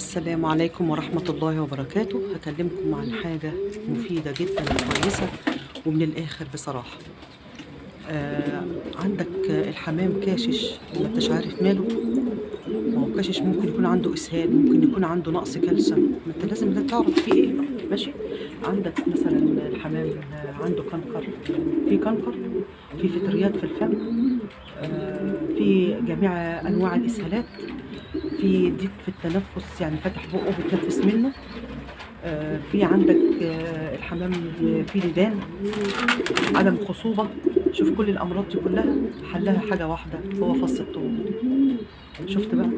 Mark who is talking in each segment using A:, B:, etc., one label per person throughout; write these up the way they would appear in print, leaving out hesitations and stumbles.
A: السلام عليكم ورحمة الله وبركاته. هكلمكم عن حاجة مفيدة جدا وكويسة ومن الآخر بصراحة. عندك الحمام كاشش وما انتش عارف ماله. ما هو كاشش ممكن يكون عنده إسهال، ممكن يكون عنده نقص كالسيوم، ما انت لازم ده تعرف فيه ايه. ماشي. عندك مثلا الحمام عنده كنكر، في كنكر، في فطريات في الفم، في جميع أنواع الإسهالات، في ضيق في التنفس، يعني فاتح بقه بيتنفس منه. في عندك الحمام فيه ديدان، عدم خصوبة. شوف كل الأمراض دي كلها حلها حاجة واحدة، هو فص الثوم. شفت بقى؟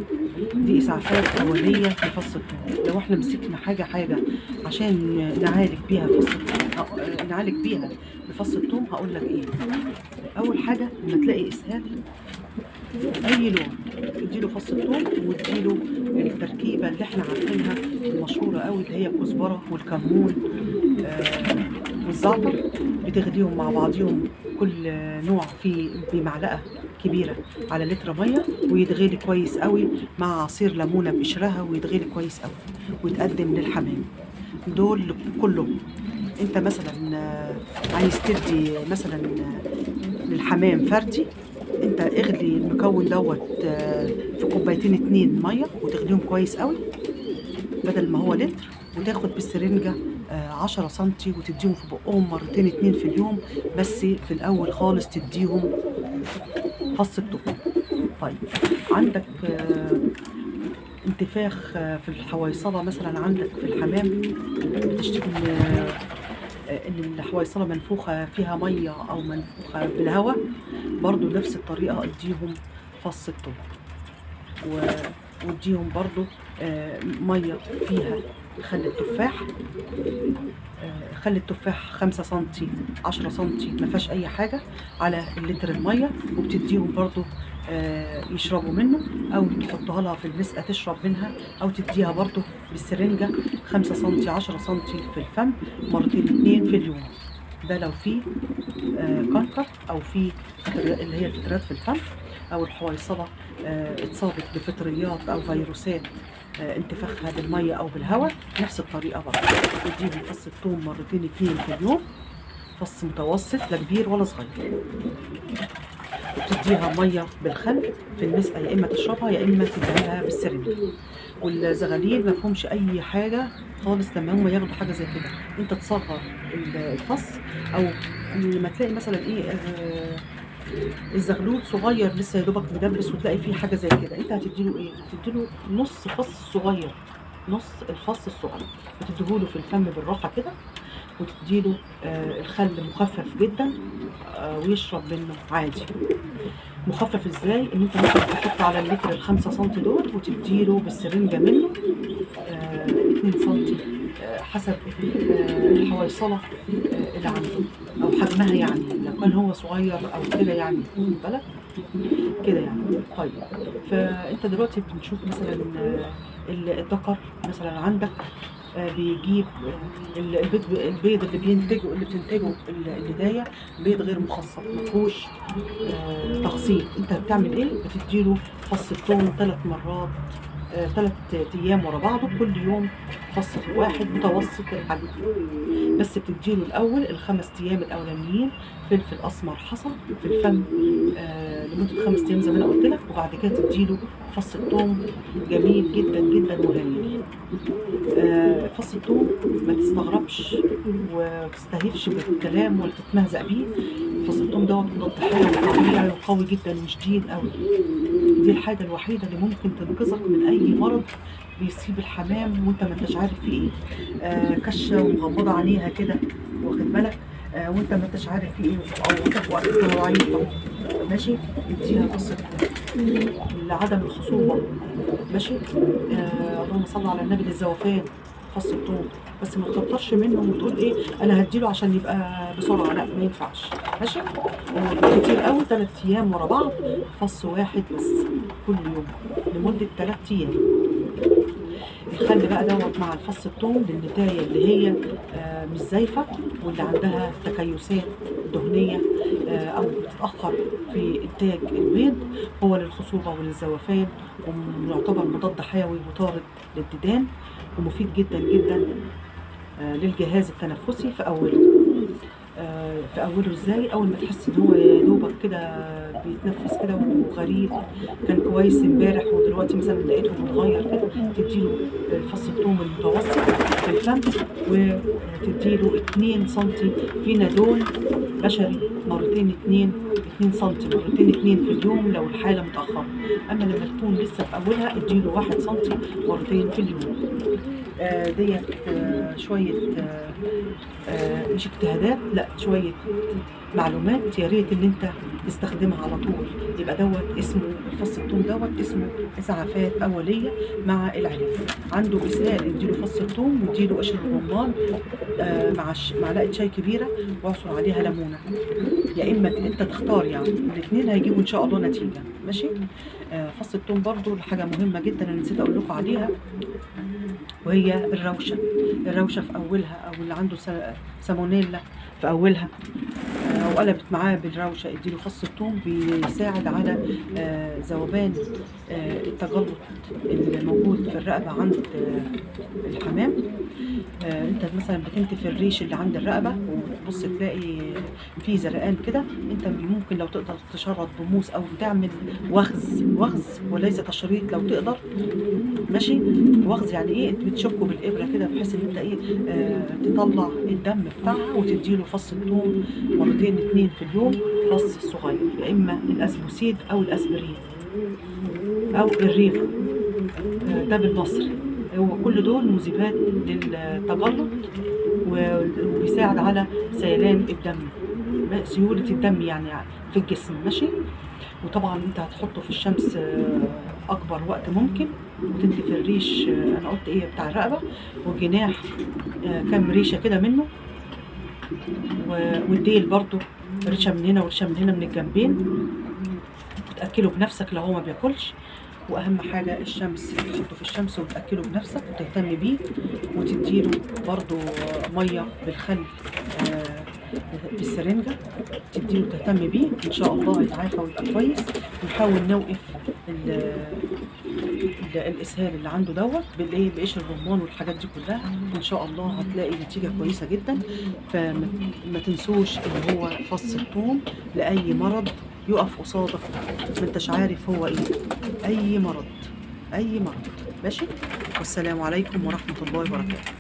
A: دي إسعافات أولية لفص الثوم. لو احنا مسكنا حاجة عشان نعالج بيها فص الثوم، نعالج بيها بفص الثوم، هقول لك ايه. أول حاجة لما تلاقي إسهال اي لون، اديله فص الثوم واديله التركيبه اللي احنا عارفينها المشهوره قوي، اللي هي الكزبره والكمون والزعتر. بتغليهم مع بعضيهم كل نوع في بمعلقه كبيره على لتر ميه، ويتغلي كويس قوي مع عصير ليمونه بقشرها، ويتغلي كويس قوي ويتقدم للحمام. دول كلهم انت مثلا عايز تدي مثلا للحمام فردي، انت اغلي المكون دوت في كوبايتين 2 ميه وتغليهم كويس قوي بدل ما هو لتر، وتاخد بالسرنجه 10 سنتي وتديهم في بقهم مرتين 2 في اليوم. بس في الاول خالص تديهم فص الثوم. طيب عندك انتفاخ في الحويصله مثلا، عندك في الحمام بتشتكي ان الحويصله منفوخه فيها ميه او منفوخه بالهواء، برضو نفس الطريقه اديهم فص الثوم. واديهم برضو ميه فيها خل التفاح. خل التفاح 5 سنتي 10 سنتي ما فيهاش اي حاجه على اللتر الميه، وبتديهم برضو يشربوا منه، او تحطها لها في المسقه تشرب منها، او تديها برضو بالسرنجه 5 سنتي 10 سنتي في الفم مرتين 2 في اليوم. ده لو في كنكر او في اللي هي الفطريات في الفم، او الحويصله اتصابت بفطريات او فيروسات انتفاخها بالميه او بالهواء، نفس الطريقه برضه تديهم فص الثوم مرتين 2 في اليوم، فص متوسط لا كبير ولا صغير. وتديها ميه بالخل في المسقه، يا اما تشربها يا اما تديها لها بالسرنجه. والزغاليل ما فيهمش اي حاجه خالص لما هم ياخدوا حاجه زي كده. انت تصغر الفص، او لما تلاقي مثلا ايه الزغلول صغير لسه يا دوبك مدبس وتلاقي فيه حاجه زي كده، انت هتديله ايه؟ هتديله نص فص صغير، نص الفص الصغير، وتديهوله في الفم بالراحه كده، وتديله الخل مخفف جدا ويشرب منه عادي. مخفف ازاي؟ ان انت ممكن تحط على اللتر ال5 سنتي دول وتديله بالسرنجه منه 2 سنتي حسب الحويصله اللي عنده او حجمها، يعني لو كان هو صغير او كده، يعني خد بالك كده يعني. طيب فانت دلوقتي بنشوف مثلا الذكر مثلا عندك بيجيب البيض اللي بتنتجه البدايه بيض غير مخصب، مفهوش تخصيب. انت بتعمل ايه؟ بتديله فص الثوم 3 مرات 3 ايام ورا بعضه، كل يوم فص واحد متوسط الحجم. بس بتديله الاول ال5 ايام الاولانيين فلفل اسمر حصى في الفم لمده 5 ايام زي ما انا قلت لك، وبعد كده تديله فص الثوم جميل جدا جدا وهايل. فص الثوم ما تستغربش وتستهيفش بالكلام ولا تتمهزق بيه. فص الثوم دوت مضاد حيوي طبيعي وقوي جدا وشديد قوي. دي الحاجه الوحيده اللي ممكن تنقذك من اي مرض بيصيب الحمام وانت ما انتش عارف فيه ايه. كشه ومغمضه عينيها كده، واخد بالك، وانت ما انتش عارف فيه ايه، او انت في وقت ضعيفه. ماشي. اديها فص لعدم الخصوبه. ماشي. اللهم صل على النبي للزوافان فص الثوم، بس ما تكترش منه وتقول ايه انا هديله عشان يبقى بسرعه، لا ما ينفعش. ماشي. كتير قوي 3 ايام ورا بعض فص واحد بس كل يوم لمده 3 ايام. الخل بقى دوت مع الفص الثوم للنتايه اللي هي مش زايفه واللي عندها تكيسات دهنيه او بتتاخر في انتاج البيض، هو للخصوبه وللزوفان، ويعتبر مضاد حيوي وطارد للديدان، ومفيد جدا جدا للجهاز التنفسي في اوله. في اوله ازاي؟ اول ما تحس ان هو يا دوبك كده بيتنفس كده وغريب، كان كويس امبارح ودلوقتي مثلا لقيته متغير كده، تديله فص الثوم المتوسط في الفم، وتديله 2 سم فينادول بشري مرتين 2 سم مرتين 2 في اليوم لو الحاله متاخره. اما لما تكون لسه في اولها اديله 1 سم مرتين في اليوم. ديت شويه مش اجتهادات، لا شويه معلومات يا ريت ان انت تستخدمها على طول. يبقى دوت اسمه فص الثوم، دوت اسمه اسعافات اوليه مع العلاج. عنده اسهال اديله فص الثوم واديله قشر الرمان مع معلقه شاي كبيره واعصر عليها ليمونه، يا اما انت تختار، يعني الاثنين هيجيبوا ان شاء الله نتيجه. ماشي. فص الثوم برضو حاجه مهمه جدا انا نسيت اقول لكم عليها، وهي الروشه. الروشه في اولها، او اللي عنده سالمونيلا في اولها او قلبت معاه بالروشه، اديله فص الثوم بيساعد على ذوبان التجلط اللي موجود في الرقبه عند الحمام. انت مثلا بتنتف الريش اللي عند الرقبه وتبص تلاقي فيه زرقان كده، انت ممكن لو تقدر تشرط بموس او تعمل وغز وليس تشريط لو تقدر. ماشي. وغز يعني ايه؟ انت بتشكه بالابره كده بحيث ان انت ايه تطلع الدم بتاعها، وتديله فص الثوم مرتين 2 في اليوم، فص صغير، يا اما الاسبوسيد او الاسبرين او الريفا، ده بالمصري. هو كل دول مذيبات للتجلط وبيساعد على سيلان الدم، سيولة الدم يعني في الجسم. ماشي. وطبعا انت هتحطه في الشمس اكبر وقت ممكن، وتنتف الريش انا قلت ايه بتاع الرقبه والجناح، كام ريشه كده منه، والديل برضو ريشه من هنا وريشه من هنا من الجنبين، وتاكله بنفسك لو هو ما بياكلش. واهم حاجه الشمس، تحطه في الشمس وتاكله بنفسك وتهتم بيه، وتديله برضو ميه بالخل بالسرنجه، تديله تهتم بيه، ان شاء الله هيتعافى ويبقى كويس. ونحاول نوقف الاسهال اللي عنده دوت بالايه، بقشر الرمان والحاجات دي كلها، وان شاء الله هتلاقي نتيجه كويسه جدا. فما تنسوش ان هو فص الثوم لاي مرض يقف قصادك ما انتش عارف هو ايه، اي مرض. ماشي. والسلام عليكم ورحمه الله وبركاته.